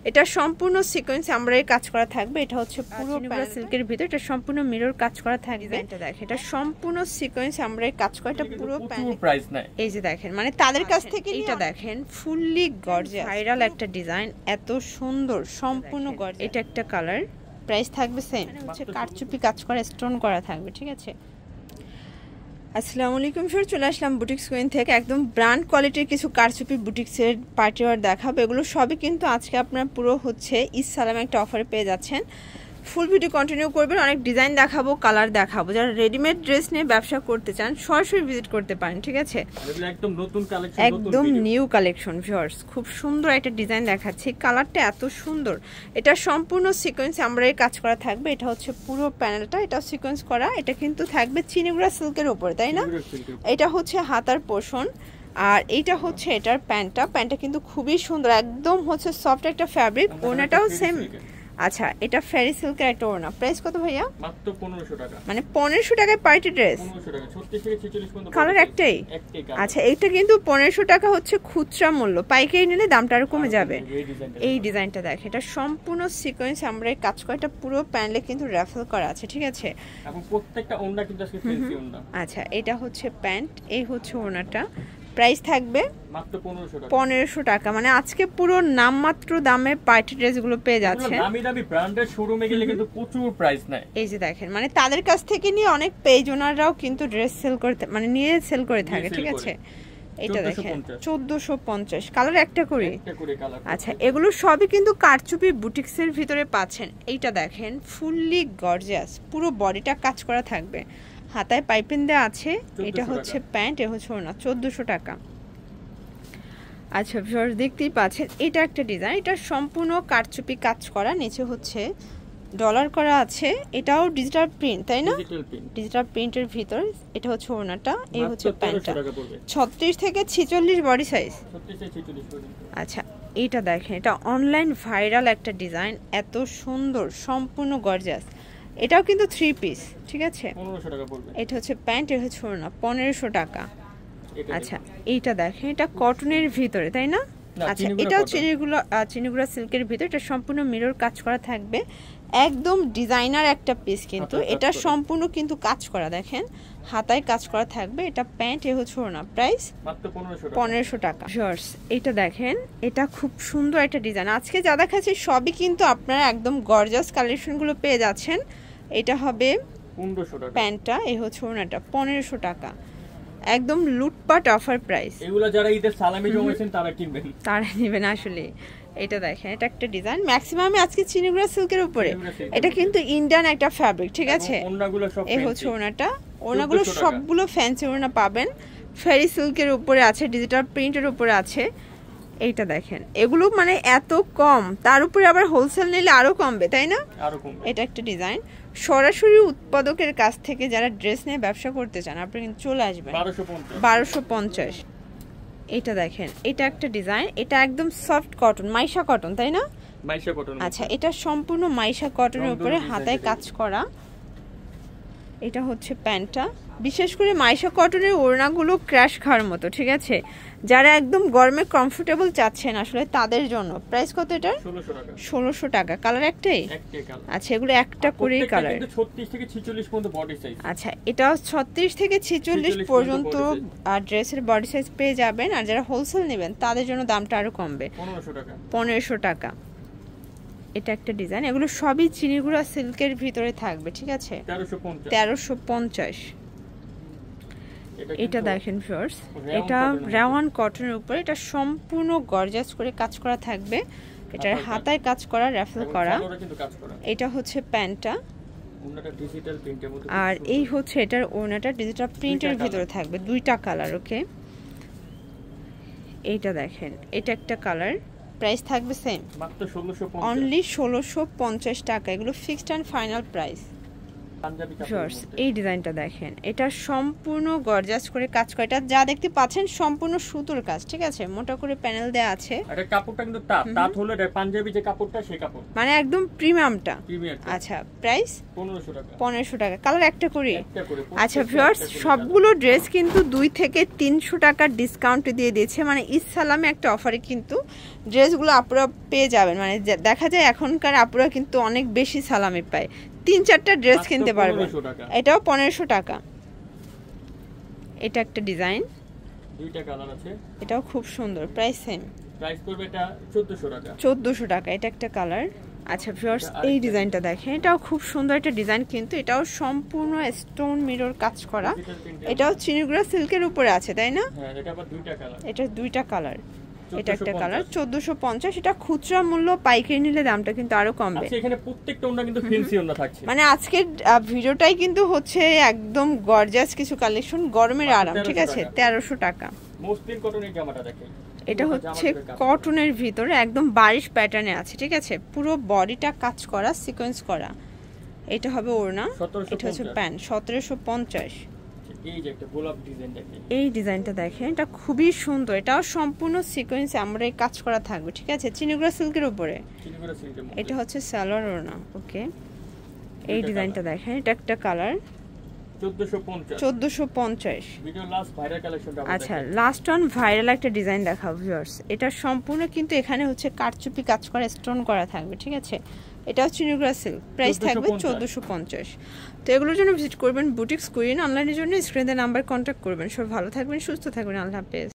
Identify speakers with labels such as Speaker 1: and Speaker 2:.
Speaker 1: এটা সম্পূর্ণ sequence embroidery কাজ করা থাকবে। এটা হচ্ছে পুরো সিল্কের ভিতর, এটা সম্পূর্ণ মিরর কাজ করা থাকবে। এটা দেখেন এটা সম্পূর্ণ সিকোয়েন্স এমব্রয়ডারি কাজ করা, এটা পুরো
Speaker 2: প্রাইস নাই।
Speaker 1: এই যে দেখেন মানে তাদের কাছ থেকে এটা দেখেন ফুললি গর্জিয়াস ভাইরাল একটা ডিজাইন, এত সুন্দর সম্পূর্ণ গর্জিয়াস। এটা একটা কালার, প্রাইস থাকবে সেম, হচ্ছে কারচুপি কাজ করা স্টোন করা থাকবে। ঠিক আছে, আসসালামু আলাইকুম স্যার, চলে আসলাম বুটিক্স কুইন থেকে। একদম ব্র্যান্ড কোয়ালিটির কিছু কারচুপি বুটিক্সের পার্টিওয়ার দেখাবো। এগুলো সবই কিন্তু আজকে আপনার পুরো হচ্ছে ঈদ সালামে একটা অফারে পেয়ে যাচ্ছেন। ফুল ভিডিও কন্টিনিউ করবেন, অনেক ডিজাইন দেখাবো, কালার দেখাবো। যারা রেডিমেড ড্রেস নিয়ে ব্যবসা করতে চান সরাসরি ভিজিট করতে পারেন। ঠিক আছে,
Speaker 2: একদম নতুন কালেকশন,
Speaker 1: একদম নিউ কালেকশন ভিউয়ার্স। খুব সুন্দর একটা ডিজাইন দেখাচ্ছি, কালারটা এত সুন্দর। এটা সম্পূর্ণ সিকোয়েন্স এমব্রয়ডারি কাজ করা থাকবে। এটা হচ্ছে পুরো প্যানেলটা, এটা সিকোয়েন্স করা। এটা কিন্তু থাকবে চিনিগুড়া সিল্কের উপরে, তাই না? এটা হচ্ছে হাতার পোর্শন, আর এইটা হচ্ছে এটার প্যান্টটা কিন্তু খুবই সুন্দর, একদম হচ্ছে সফট একটা ফ্যাব্রিক। ওড়নাটাও সেম। আচ্ছা, এটা ফেরি সিল্কের একটা ওড়না। প্রাইস কত ভাইয়া?
Speaker 2: মাত্র 1500 টাকা।
Speaker 1: মানে 1500 টাকায় পার্টি ড্রেস,
Speaker 2: 1500 টাকা 36 থেকে 46 পর্যন্ত
Speaker 1: কালার একটাই। আচ্ছা, এটা কিন্তু 1500 টাকা হচ্ছে খুচরা মূল্য, পাইকারি নিলে দামটা আরো কমে যাবে। এই ডিজাইনটা দেখ, এটা সম্পূর্ণ সিকোয়েন্স এমব্রয়ডারি কাজ করা, এটা পুরো প্যানেলে কিন্তু রাফেল করা আছে। ঠিক আছে,
Speaker 2: এবং প্রত্যেকটা ওড়না কিন্তু আজকে ফ্যান্সি ওড়না।
Speaker 1: আচ্ছা, এটা হচ্ছে প্যান্ট, এই হচ্ছে ওড়নাটা। প্রাইস থাকবে
Speaker 2: মাত্র 1500 টাকা।
Speaker 1: 1500 টাকা, মানে আজকে পুরো নামমাত্র দামে পার্টি ড্রেসগুলো পেয়ে যাচ্ছে।
Speaker 2: দামি দামি ব্র্যান্ডের শোরুমে গেলে কিন্তু প্রচুর প্রাইস নেয়।
Speaker 1: এই যে দেখেন মানে তাদের কাছ থেকে নিয়ে অনেক পেজ ওনাররাও কিন্তু ড্রেস সেল করতে মানে নিয়ে সেল করে থাকে। ঠিক আছে, এটা দেখেন 1450, কালার একটা করে। আচ্ছা, এগুলো সবই কিন্তু কারচুপি বুটিক্সের ভিতরে পাচ্ছেন। এইটা দেখেন ফুললি গর্জিয়াস, পুরো বডিটা কাজ করা থাকবে, হাতায় পাইপিং দেওয়া আছে। এটা হচ্ছে প্যান্ট, এ হচ্ছে ওড়না, 1400 টাকা। আচ্ছা ভিউয়ার্স, দেখতেই পাচ্ছেন এটা একটা ডিজাইন, এটা সম্পূর্ণ কারচুপি কাজ করা, নিচে হচ্ছে ডলার করা আছে। এটাও ডিজিটাল প্রিন্ট, তাই না? ডিজিটাল প্রিন্টের ভিতর। এটা হচ্ছে ওড়নাটা, এই হচ্ছে প্যান্টটা। 36 থেকে 46 বডি সাইজ। আচ্ছা, এইটা দেখেন, এটা অনলাইন ভাইরাল একটা ডিজাইন, এত সুন্দর, সম্পূর্ণ গর্জিয়াস। এটাও কিন্তু 3 পিস। ঠিক আছে,
Speaker 2: 1500 টাকা পড়বে।
Speaker 1: এটা হচ্ছে প্যান্ট, এটা হচ্ছে ওড়না, 1500 টাকা। আচ্ছা, এইটা দেখেন, এটা কটনের ভিতরে, তাই না? আচ্ছা, এটাও চিনিগুড়া সিল্কের ভিতরে, এটা সম্পূর্ণ মিরর কাজ করা থাকবে, একদম ডিজাইনার একটা পিস কিন্তু। এটা সম্পূর্ণ কিন্তু কাজ করা, দেখেন হাতায় কাজ করা থাকবে। এটা প্যান্ট, এ হচ্ছে ওড়না, প্রাইস
Speaker 2: মাত্র
Speaker 1: 1500 টাকা। ভিউয়ার্স, এটা দেখেন, এটা খুব সুন্দর একটা ডিজাইন। আজকে যা দেখাচ্ছি সবই কিন্তু আপনারা একদম গর্জাস কালেকশনগুলো পেয়ে যাচ্ছেন। এটা হবে
Speaker 2: 1500 টাকা
Speaker 1: প্যান্টটা, এ হচ্ছে ওড়নাটা, 1500 টাকা, একদম লুটপাট অফার প্রাইস।
Speaker 2: এগুলা যারা ঈদের সালামি জমাইছেন তারা কিনবেন,
Speaker 1: তারা নেবেন আসলে। এটা দেখেন, এটা একটা ডিজাইন, ম্যাক্সিমাম আজকে চিনিগুড়া সিল্কের উপরে। এটা কিন্তু ইন্ডিয়ান একটা ফ্যাব্রিক। ঠিক আছে, এই হচ্ছে ওড়নাটা, ওড়নাগুলো সবগুলো ফ্যান্সি ওড়না পাবেন। ফেরি সিল্কের উপরে আছে, ডিজিটাল প্রিন্টের উপরে আছে। এইটা দেখেন, এগুলো মানে এত কম, তার উপরে আবার হোলসেল নিলে আরো কমবে, তাই না? এটা একটা ডিজাইন, সরাসরি উৎপাদকের কাছ থেকে যারা ড্রেস নিয়ে ব্যবসা করতে চান আপনি কিন্তু চলে আসবেন। 1250। এটা দেখেন, এটা একটা ডিজাইন, এটা একদম সফট কটন, মাইশা কটন, তাই না?
Speaker 2: মাইশা কটন।
Speaker 1: আচ্ছা, এটা সম্পূর্ণ মাইশা কটনের উপরে হাতায় কাজ করা। এটা হচ্ছে প্যান্টটা। বিশেষ করে মাইশা কটনের ওড়নাগুলো ক্র্যাশ খাওয়ার মতো। ঠিক আছে, যারা একদম গরমে কমফোর্টেবল চাচ্ছেন আসলে তাদের জন্য। প্রাইস কত এটা? 1600 টাকা। কালার একটাই? আচ্ছা, এগুলো একটা করেই কালার।
Speaker 2: 36 থেকে 46 পর্যন্ত বডি সাইজ।
Speaker 1: আচ্ছা, এটাও 36 থেকে 46 পর্যন্ত ড্রেসের বডি সাইজ পেয়ে যাবেন। আর যারা হোলসেল নেবেন তাদের জন্য দামটা আরো কমবে, 1500 টাকা। এটা একটা ডিজাইন, এগুলো সবই চিনিগুড়া সিল্কের ভিতরে থাকবে। ঠিক আছে, 1350। এটা দেখেন ভিউয়ার্স, এটা রেওয়ান কটনের উপরে, এটা সম্পূর্ণ গর্জাস করে কাজ করা থাকবে। এটার হাতায় কাজ করা, রাফেল করা। এটা হচ্ছে প্যান্টটা, আর এই হচ্ছে এটার ওড়নাটা, ডিজিটাল প্রিন্টের ভিতরে থাকবে, 2টা কালার। ওকে, এইটা দেখেন, এটা একটা কালার। প্রাইস থাকবে সেম,
Speaker 2: মাত্র 1650,
Speaker 1: অনলি 1650 টাকা। এগুলো fixed and final price.
Speaker 2: Punjabi
Speaker 1: viewers এই ডিজাইনটা দেখেন, এটা সম্পূর্ণ গর্জাস করে কাজ করা, এটা যা দেখতে পাচ্ছেন সম্পূর্ণ সুতোর কাজ, ঠিক আছে, মোটা করে প্যানেল দেয়া আছে।
Speaker 2: এটা কাপড়টা কিন্তু তাঁত হলো, এটা পাঞ্জাবি যে কাপড়টা সেই কাপড়,
Speaker 1: মানে একদম প্রিমিয়ামটা।
Speaker 2: প্রিমিয়াম।
Speaker 1: আচ্ছা প্রাইস
Speaker 2: 1500 টাকা।
Speaker 1: 1500 টাকা। কালার একটা করে।
Speaker 2: একটা করে।
Speaker 1: আচ্ছা ভিউয়ার্স সবগুলো ড্রেস কিন্তু 2 থেকে 300 টাকার ডিসকাউন্ট দিয়ে দিয়েছে, মানে ঈদ সালামে একটা অফারে কিন্তু ড্রেসগুলো আপুরা পেয়ে যাবেন। মানে দেখা যায় এখনকার আপুরা কিন্তু অনেক বেশি সালামি পায়, 3-4টা ড্রেস কিনতে পারবেন। এটাও 1500 টাকা। এটা একটা ডিজাইন,
Speaker 2: দুইটা কালার আছে,
Speaker 1: এটাও খুব সুন্দর, প্রাইস সেম।
Speaker 2: প্রাইস পড়বে এটা 1400 টাকা।
Speaker 1: 1400 টাকা। এটা একটা কালার। আচ্ছা ভিউয়ার্স এই ডিজাইনটা দেখেন, এটাও খুব সুন্দর একটা ডিজাইন, কিন্তু এটাও সম্পূর্ণ স্টোন মিরর কাজ করা। এটাও চিনিগুড়া সিল্কের উপরে আছে, তাই না?
Speaker 2: হ্যাঁ, এটা আবার দুইটা কালার।
Speaker 1: এটা দুইটা কালার। এটা একটা কালার 1450। এটা খুচরা মূল্য, পাইকারি নিলে দামটা কিন্তু আরো কমবে।
Speaker 2: আচ্ছা এখানে প্রত্যেকটা ওন্না কিন্তু ফ্যান্সি ওন্না থাকছে।
Speaker 1: মানে আজকের ভিডিওটাই কিন্তু হচ্ছে একদম গর্জাস কিছু কালেকশন, গরমের আরাম, ঠিক আছে। 1300 টাকা।
Speaker 2: মসলিন কটনের জামাটা দেখেন,
Speaker 1: এটা হচ্ছে কটনের ভিতরে একদম বারিশ প্যাটার্নে আছে, ঠিক আছে, পুরো বডিটা কাজ করা, সিকোয়েন্স করা। এটা হবে ওড়না, এটা হচ্ছে প্যান্ট। 1750।
Speaker 2: এই যে একটা গোলাপ ডিজাইন দেখেন,
Speaker 1: এই ডিজাইনটা দেখেন, এটা খুবই সুন্দর, এটাও সম্পূর্ণ সিকোয়েন্স আমরা কাজ করা থাকবে, ঠিক আছে, চিনিগুড়া সিল্কের উপরে।
Speaker 2: চিনিগুড়া সিল্কের মধ্যে।
Speaker 1: এটা হচ্ছে সালোয়ার ওড়না। ওকে এই ডিজাইনটা দেখেন, এটা একটা কালার 1450।
Speaker 2: ভিডিও লাস্ট ভাইরাল কালেকশনটা।
Speaker 1: আচ্ছা লাস্ট ওয়ান ভাইরাল একটা ডিজাইন দেখাও ভিউয়ার্স। এটা সম্পূর্ণ কিন্তু এখানে হচ্ছে কারচুপি কাজ করা, স্টোন করা থাকবে, ঠিক আছে। এটা হচ্ছে চিনিগুড়া সিল্ক, প্রাইস থাকবে 1450। তো এগুলোর জন্য ভিজিট করবেন বুটিক্স কুইন। অনলাইনের জন্য স্ক্রিনে নাম্বার কন্ট্যাক্ট করবেন। সব ভালো থাকবেন, সুস্থ থাকবেন, আল্লাহ হাফেজ।